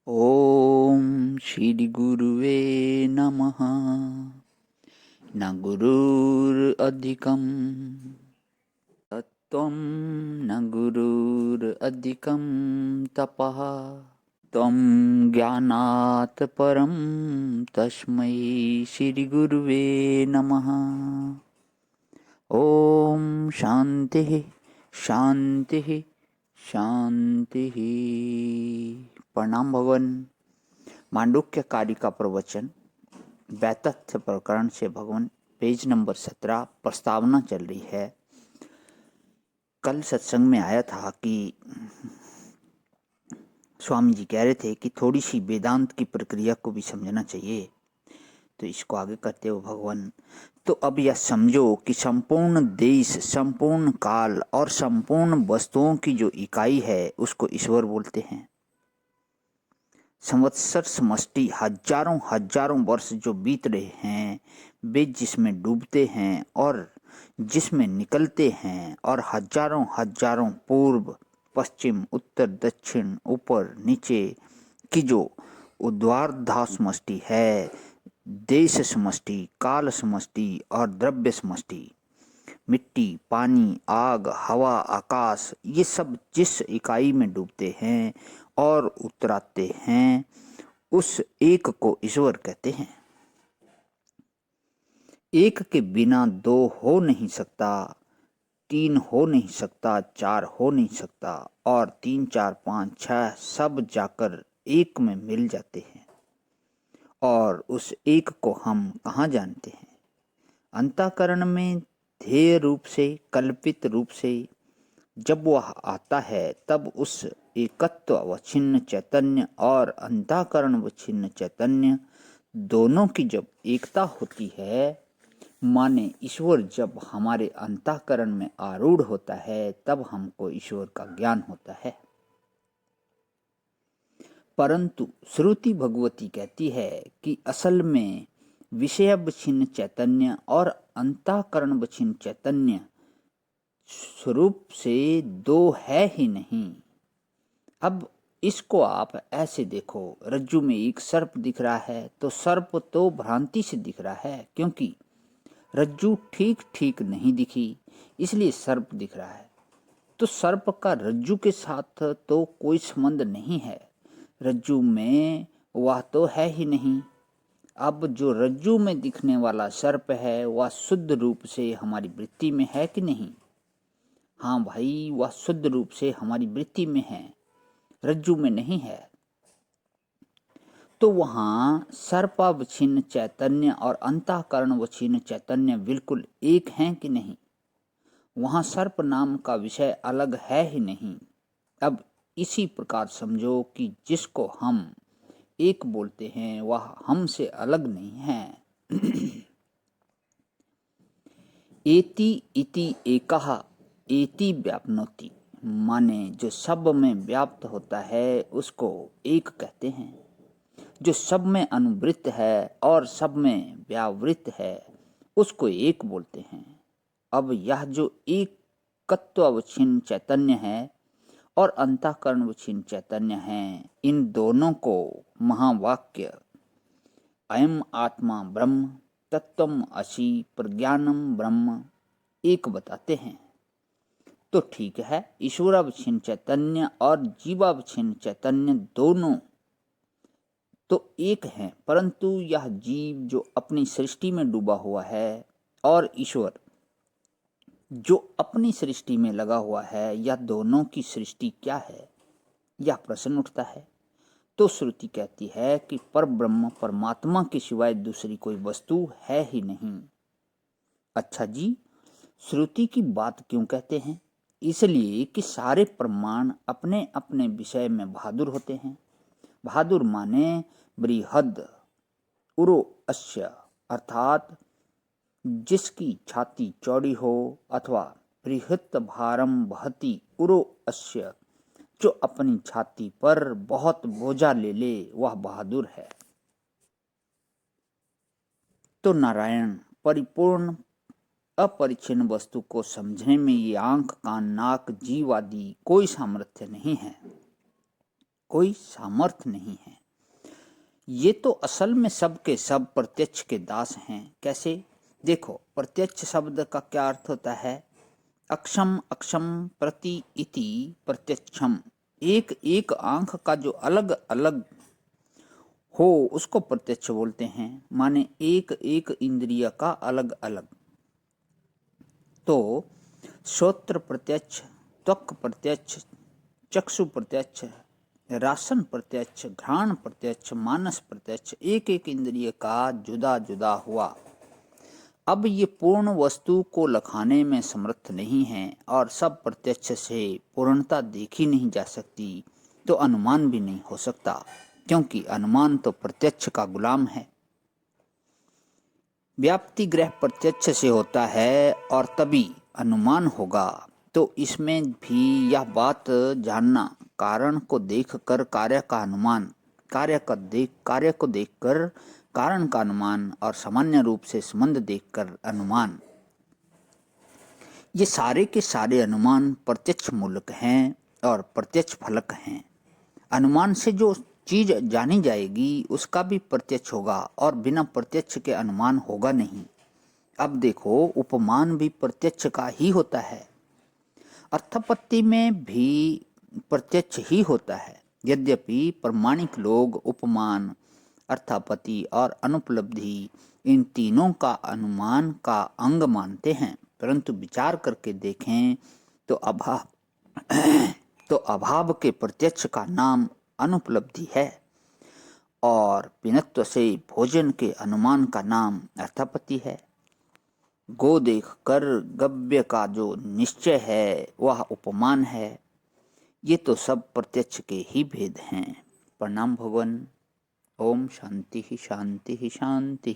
ओम श्री गुरुवे नमः। न गुरुरधिकं तत्त्वं न गुरुरधिकं तपः। त्वं ज्ञानात् परं तस्मै श्री गुरुवे नमः। ओम शांति शांति शांति। प्रणाम भगवान। मांडुक्य कारिका प्रवचन वैतथ्य प्रकरण से भगवान, पेज नंबर 17, प्रस्तावना चल रही है। कल सत्संग में आया था कि स्वामी जी कह रहे थे कि थोड़ी सी वेदांत की प्रक्रिया को भी समझना चाहिए। तो इसको आगे करते हुए भगवान, तो अब यह समझो कि संपूर्ण देश, संपूर्ण काल और संपूर्ण वस्तुओं की जो इकाई है उसको ईश्वर बोलते हैं। संवत्सर समष्टि हजारों हजारों वर्ष जो बीत रहे हैं, वे जिसमें डूबते हैं और जिसमें निकलते हैं, और हजारों हजारों पूर्व पश्चिम उत्तर दक्षिण ऊपर नीचे की जो ऊर्ध्वाधर समष्टि है, देश समष्टि, काल समष्टि और द्रव्य समष्टि, मिट्टी, पानी, आग, हवा, आकाश, ये सब जिस इकाई में डूबते हैं और उतराते हैं, उस एक को ईश्वर कहते हैं। एक के बिना दो हो नहीं सकता, तीन हो नहीं सकता, चार हो नहीं सकता, और तीन चार पाँच छह सब जाकर एक में मिल जाते हैं। और उस एक को हम कहाँ जानते हैं? अंतःकरण में ध्येय रूप से, कल्पित रूप से जब वह आता है, तब उस एकत्व व छिन्न चैतन्य और अंतःकरण व छिन्न चैतन्य दोनों की जब एकता होती है, माने ईश्वर जब हमारे अंतःकरण में आरूढ़ होता है, तब हमको ईश्वर का ज्ञान होता है। परंतु श्रुति भगवती कहती है कि असल में विषय विच्छिन्न चैतन्य और अंतःकरण विच्छिन्न चैतन्य स्वरूप से दो है ही नहीं। अब इसको आप ऐसे देखो, रज्जु में एक सर्प दिख रहा है तो सर्प तो भ्रांति से दिख रहा है, क्योंकि रज्जु ठीक ठीक नहीं दिखी, इसलिए सर्प दिख रहा है। तो सर्प का रज्जु के साथ तो कोई संबंध नहीं है, रज्जु में वह तो है ही नहीं। अब जो रज्जु में दिखने वाला सर्प है, वह शुद्ध रूप से हमारी वृत्ति में है कि नहीं? हाँ भाई, वह शुद्ध रूप से हमारी वृत्ति में है, रज्जु में नहीं है। तो वहां सर्पावच्छिन्न चैतन्य और अंतःकरणवच्छिन्न चैतन्य बिल्कुल एक हैं कि नहीं? वहां सर्प नाम का विषय अलग है ही नहीं। अब इसी प्रकार समझो कि जिसको हम एक बोलते हैं, वह हमसे अलग नहीं है। एति इति एकः एति व्याप्नोति, माने जो सब में व्याप्त होता है उसको एक कहते हैं। जो सब में अनुवृत्त है और सब में व्यावृत्त है, उसको एक बोलते हैं। अब यह जो एकत्वावच्छिन्न चैतन्य है और अंतःकरणवच्छिन्न चैतन्य है, इन दोनों को महावाक्य अयम आत्मा ब्रह्म, तत्वम असि, प्रज्ञानम ब्रह्म एक बताते हैं। तो ठीक है, ईश्वरावच्छिन्न चैतन्य और जीवावच्छिन्न चैतन्य दोनों तो एक हैं, परंतु यह जीव जो अपनी सृष्टि में डूबा हुआ है और ईश्वर जो अपनी सृष्टि में लगा हुआ है, यह दोनों की सृष्टि क्या है? यह प्रश्न उठता है। तो श्रुति कहती है कि पर ब्रह्म परमात्मा के सिवाय दूसरी कोई वस्तु है ही नहीं। अच्छा जी, श्रुति की बात क्यों कहते हैं? इसलिए कि सारे प्रमाण अपने अपने विषय में बहादुर होते हैं। बहादुर माने बृहद उरो अश्य, अर्थात जिसकी छाती चौड़ी हो, अथवा बृहत भारम वहति उरो अश्य, जो अपनी छाती पर बहुत बोझा ले ले, वह बहादुर है। तो नारायण परिपूर्ण अपरिच्छिन्न वस्तु को समझने में ये आंख, कान, नाक, जीव आदि कोई सामर्थ्य नहीं है। कोई सामर्थ्य नहीं है। ये तो असल में सब के सब प्रत्यक्ष के दास हैं। कैसे? देखो, प्रत्यक्ष शब्द का क्या अर्थ होता है? अक्षम अक्षम प्रति इति प्रत्यक्षम। एक एक आंख का जो अलग अलग हो उसको प्रत्यक्ष बोलते हैं, माने एक एक इंद्रिय का अलग अलग। तो श्रोत्र प्रत्यक्ष, त्वक प्रत्यक्ष, चक्षु प्रत्यक्ष, रासन प्रत्यक्ष, घ्राण प्रत्यक्ष, मानस प्रत्यक्ष, एक एक इंद्रिय का जुदा जुदा हुआ। अब ये पूर्ण वस्तु को लखाने में समर्थ नहीं है और सब प्रत्यक्ष से पूर्णता देखी नहीं जा सकती, तो अनुमान भी नहीं हो सकता, क्योंकि अनुमान तो प्रत्यक्ष का गुलाम है। व्याप्ति ग्रह प्रत्यक्ष से होता है और तभी अनुमान होगा। तो इसमें भी यह बात जानना, कारण को देखकर कार्य का अनुमान, कार्य को देखकर कारण का अनुमान और सामान्य रूप से संबंध देखकर अनुमान, ये सारे के सारे अनुमान प्रत्यक्ष मूलक हैं और प्रत्यक्ष फलक हैं। अनुमान से जो चीज जानी जाएगी उसका भी प्रत्यक्ष होगा और बिना प्रत्यक्ष के अनुमान होगा नहीं। अब देखो, उपमान भी प्रत्यक्ष का ही होता है, अर्थापत्ति में भी प्रत्यक्ष ही होता है। यद्यपि प्रामाणिक लोग उपमान, अर्थापत्ति और अनुपलब्धि इन तीनों का अनुमान का अंग मानते हैं, परंतु विचार करके देखें तो अभाव के प्रत्यक्ष का नाम अनुपलब्धि है और पिनत्व से भोजन के अनुमान का नाम अर्थापत्ति है। गो देख कर गव्य का जो निश्चय है वह उपमान है। ये तो सब प्रत्यक्ष के ही भेद हैं। प्रणाम भगवान। ओम शांति शांति शांति।